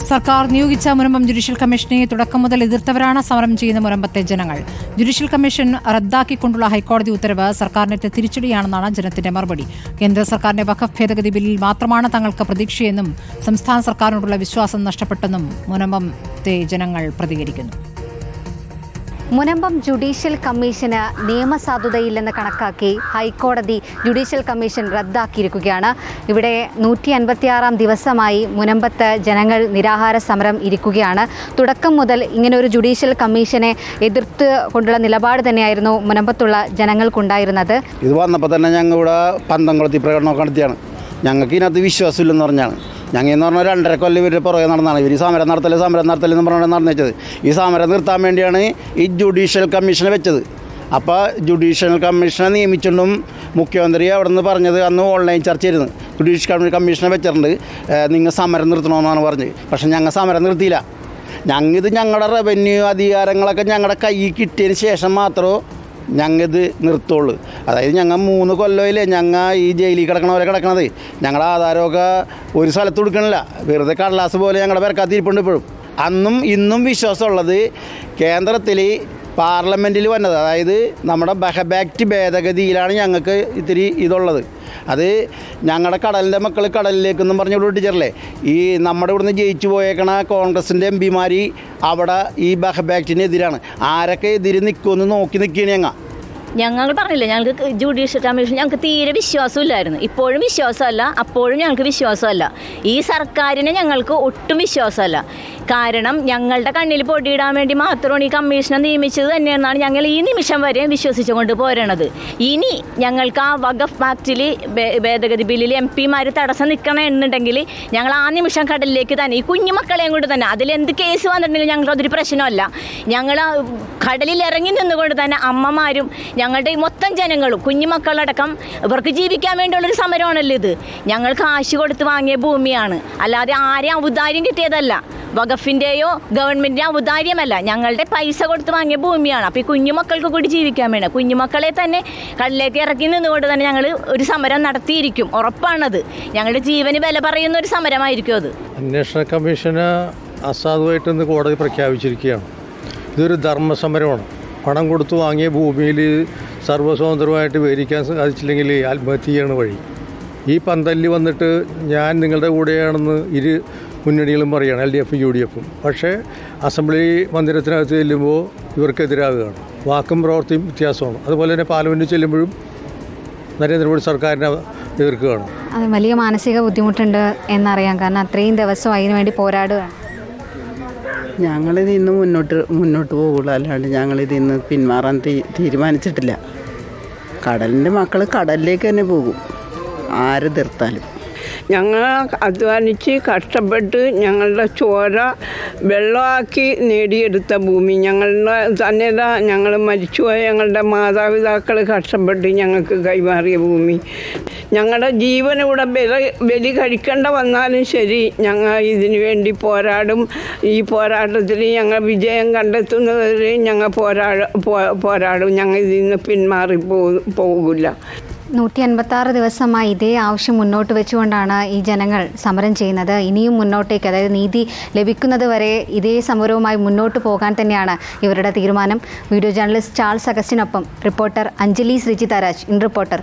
സർക്കാർ നിയോഗിച്ച മുനമ്പം ജുഡീഷ്യൽ കമ്മീഷനെ തുടക്കം മുതൽ എതിർത്തവരാണ് സമരം ചെയ്യുന്ന മുനമ്പത്തെ ജനങ്ങൾ. ജുഡീഷ്യൽ കമ്മീഷൻ റദ്ദാക്കിക്കൊണ്ടുള്ള ഹൈക്കോടതി ഉത്തരവ് സർക്കാരിനെതിരെ തിരിച്ചടിയാണെന്നാണ് ജനത്തിന്റെ മറുപടി. കേന്ദ്ര സർക്കാരിന്റെ വഖഫ് ഭേദഗതി ബില്ലിൽ മാത്രമാണ് തങ്ങൾക്ക് പ്രതീക്ഷയെന്നും സംസ്ഥാന സർക്കാരിനോടുള്ള വിശ്വാസം നഷ്ടപ്പെട്ടെന്നും മുനമ്പത്തെ ജനങ്ങൾ പ്രതികരിക്കുന്നു. മുനമ്പം ജുഡീഷ്യൽ കമ്മീഷന് നിയമസാധുതയില്ലെന്ന് കണക്കാക്കി ഹൈക്കോടതി ജുഡീഷ്യൽ കമ്മീഷൻ റദ്ദാക്കിയിരിക്കുകയാണ്. ഇവിടെ 156-ാം ദിവസമായി മുനമ്പത്ത് ജനങ്ങൾ നിരാഹാര സമരം ഇരിക്കുകയാണ്. തുടക്കം മുതൽ ഇങ്ങനെ ഒരു ജുഡീഷ്യൽ കമ്മീഷനെ എതിർത്ത് കൊണ്ടുള്ള നിലപാട് തന്നെയായിരുന്നു മുനമ്പത്തുള്ള ജനങ്ങൾക്കുണ്ടായിരുന്നത്. ഇത് വന്നപ്പോൾ തന്നെ ഞങ്ങൾ ഇവിടെ പന്തംകുളത്തി പ്രകടനമൊക്കെ നടത്തിയാണ്. ഞങ്ങൾക്ക് ഇതിനകത്ത് വിശ്വാസമില്ലെന്ന് പറഞ്ഞാണ്. ഞങ്ങൾ എന്ന് പറഞ്ഞാൽ 2.5 കൊല്ലം ഇവരുടെ പുറകെ നടന്നാണ്. ഇവർ സമരം നടത്തലെന്ന് പറഞ്ഞാൽ നടന്നു വെച്ചത്. ഈ സമരം നിർത്താൻ വേണ്ടിയാണ് ഈ ജുഡീഷ്യൽ കമ്മീഷനെ വെച്ചത്. അപ്പോൾ ജുഡീഷ്യൽ കമ്മീഷനെ നിയമിച്ചുകൊണ്ടും മുഖ്യമന്ത്രി അവിടെ നിന്ന് പറഞ്ഞത് അന്ന് ഓൺലൈൻ ചർച്ചയായിരുന്നു. ജുഡീഷ്യൽ കമ്മീഷനെ വെച്ചിട്ടുണ്ട്, നിങ്ങൾ സമരം നിർത്തണമെന്നാണ് പറഞ്ഞത്. പക്ഷേ ഞങ്ങൾ സമരം നിർത്തിയില്ല. ഞങ്ങളുടെ റവന്യൂ അധികാരങ്ങളൊക്കെ ഞങ്ങളുടെ കയ്യിൽ കിട്ടിയതിന് ശേഷം മാത്രമേ ഞങ്ങളിത് നിർത്തുള്ളൂ. അതായത് ഞങ്ങൾ 3 കൊല്ലമില്ലേ ഞങ്ങൾ ഈ ജയിലിൽ കിടക്കണവരെ കിടക്കണത്. ഞങ്ങളുടെ ആധാരമൊക്കെ ഒരു സ്ഥലത്ത് കൊടുക്കണില്ല, വെറുതെ കടലാസ് പോലെ ഞങ്ങളുടെ പേർക്കാത്തിരിപ്പുണ്ട്. ഇപ്പോഴും അന്നും ഇന്നും വിശ്വാസമുള്ളത് കേന്ദ്രത്തിൽ പാർലമെൻറ്റിൽ വന്നത്, അതായത് നമ്മുടെ വഖഫ് ആക്ട് ഭേദഗതിയിലാണ് ഞങ്ങൾക്ക് ഇത്തിരി ഇതുള്ളത്. അത് ഞങ്ങളുടെ കടലിൻ്റെ മക്കൾ കടലിലേക്കെന്നും പറഞ്ഞ് ഇവിടെ ടീച്ചറല്ലേ, ഈ നമ്മുടെ ഇവിടുന്ന് ജയിച്ചു പോയേക്കണ കോൺഗ്രസിൻ്റെ എംപിമാർ അവിടെ ഈ വഖഫ് ആക്ടിനെതിരാണ്. ആരൊക്കെ എതിര് നിൽക്കുമെന്ന് നോക്കി നിൽക്കുകയാണ് ഞങ്ങൾ പറഞ്ഞില്ല, ഞങ്ങൾക്ക് ജുഡീഷ്യൽ കമ്മീഷൻ ഞങ്ങൾക്ക് തീരെ വിശ്വാസമില്ലായിരുന്നു. ഇപ്പോഴും വിശ്വാസമല്ല, അപ്പോഴും ഞങ്ങൾക്ക് വിശ്വാസമല്ല. ഈ സർക്കാരിനെ ഞങ്ങൾക്ക് ഒട്ടും വിശ്വാസമല്ല. കാരണം ഞങ്ങളുടെ കണ്ണിൽ പൊടിയിടാൻ വേണ്ടി മാത്രമാണ് ഈ കമ്മീഷനെ നിയമിച്ചത് തന്നെയെന്നാണ് ഞങ്ങൾ ഈ നിമിഷം വരെ വിശ്വസിച്ചുകൊണ്ട് പോരണത്. ഇനി ഞങ്ങൾക്ക് ആ വഖഫ് ആക്ടിൽ ഭേദഗതി ബില്ലിൽ MP-മാർ തടസ്സം നിൽക്കണമെന്നുണ്ടെങ്കിൽ ഞങ്ങൾ ആ നിമിഷം കടലിലേക്ക് തന്നെ, ഈ കുഞ്ഞുമക്കളെയും കൊണ്ട് തന്നെ, അതിലെന്ത് കേസ് വന്നിട്ടുണ്ടെങ്കിലും ഞങ്ങൾക്കതൊരു പ്രശ്നമല്ല. ഞങ്ങൾ കടലിൽ ഇറങ്ങി നിന്നുകൊണ്ട് തന്നെ അമ്മമാരും ഞങ്ങളുടെ മൊത്തം ജനങ്ങളും കുഞ്ഞുമക്കളടക്കം ഇവർക്ക് ജീവിക്കാൻ വേണ്ടിയുള്ളൊരു സമരമാണല്ലോ ഇത്. ഞങ്ങൾ കാശ് കൊടുത്ത് വാങ്ങിയ ഭൂമിയാണ്, അല്ലാതെ ആരെയും ഔദാര്യം കിട്ടിയതല്ല. വഖഫിൻ്റെയോ ഗവൺമെൻറ്റിൻ്റെ ഔദാര്യമല്ല, ഞങ്ങളുടെ പൈസ കൊടുത്ത് വാങ്ങിയ ഭൂമിയാണ്. അപ്പോൾ ഈ കുഞ്ഞുമക്കൾക്ക് കൂടി ജീവിക്കാൻ വേണം. കുഞ്ഞുമക്കളെ തന്നെ കടലിലേക്ക് ഇറക്കി നിന്നുകൊണ്ട് തന്നെ ഞങ്ങൾ ഒരു സമരം നടത്തിയിരിക്കും, ഉറപ്പാണത്. ഞങ്ങളുടെ ജീവന് വില പറയുന്ന ഒരു സമരമായിരിക്കും അത്. അന്വേഷണ കമ്മീഷന് അസാധുവായിട്ടെന്ന് കോടതി പ്രഖ്യാപിച്ചിരിക്കുകയാണ്. ഇതൊരു ധർമ്മസമരമാണ്. പണം കൊടുത്തു വാങ്ങിയ ഭൂമിയിൽ സർവ്വസ്വതന്ത്രമായിട്ട് വിവരിക്കാൻ സാധിച്ചില്ലെങ്കിൽ ആത്മഹത്യയാണ് വഴി. ഈ പന്തലിൽ വന്നിട്ട് ഞാൻ നിങ്ങളുടെ കൂടെയാണെന്ന് ഇരു മുന്നണികളും പറയുകയാണ്, LDF UDF. പക്ഷേ അസംബ്ലി മന്ദിരത്തിനകത്ത് ചെല്ലുമ്പോൾ ഇവർക്കെതിരാകുകയാണ്. വാക്കും പ്രവൃത്തിയും വ്യത്യാസമാണ്. അതുപോലെ തന്നെ പാർലമെൻറ്റിൽ ചെല്ലുമ്പോഴും നരേന്ദ്രമോദി സർക്കാരിനെ എതിർക്കുകയാണ്. അത് വലിയ മാനസിക ബുദ്ധിമുട്ടുണ്ട് എന്നറിയാം. കാരണം അത്രയും ദിവസം അതിനു വേണ്ടി പോരാടുകയാണ്. ഞങ്ങളിത് ഇന്ന് മുന്നോട്ട് പോകുള്ളൂ, അല്ലാണ്ട് ഞങ്ങളിത് ഇന്ന് പിന്മാറാൻ തീരുമാനിച്ചിട്ടില്ല. കടലിൻ്റെ മക്കൾ കടലിലേക്ക് തന്നെ പോകും, ആര് തീർത്താലും. ഞങ്ങൾ അധ്വാനിച്ച് കഷ്ടപ്പെട്ട് ഞങ്ങളുടെ ചോര വെള്ളമാക്കി നേടിയെടുത്ത ഭൂമി ഞങ്ങളുടെ തന്നെയല്ല, ഞങ്ങൾ മരിച്ചുപോയ ഞങ്ങളുടെ മാതാപിതാക്കൾ കഷ്ടപ്പെട്ട് ഞങ്ങൾക്ക് കൈമാറിയ ഭൂമി. ഞങ്ങളുടെ ജീവനിവിടെ ബലി കഴിക്കേണ്ട വന്നാലും ശരി, ഞങ്ങൾ ഇതിനു വേണ്ടി പോരാടും. ഈ പോരാട്ടത്തിൽ ഞങ്ങൾ വിജയം കണ്ടെത്തുന്നവരെ ഞങ്ങൾ പോരാടും. ഞങ്ങൾ ഇതിൽ നിന്ന് പിന്മാറി പോകില്ല. 156 ദിവസമായി ഇതേ ആവശ്യം മുന്നോട്ട് വെച്ചുകൊണ്ടാണ് ഈ ജനങ്ങൾ സമരം ചെയ്യുന്നത്. ഇനിയും മുന്നോട്ടേക്ക്, അതായത് നീതി ലഭിക്കുന്നത് വരെ ഇതേ സമരവുമായി മുന്നോട്ട് പോകാൻ തന്നെയാണ് ഇവരുടെ തീരുമാനം. വീഡിയോ ജേർണലിസ്റ്റ് ചാൾസ് അഗസ്റ്റിനൊപ്പം reporter Anjali Sreejith Raj, in reporter.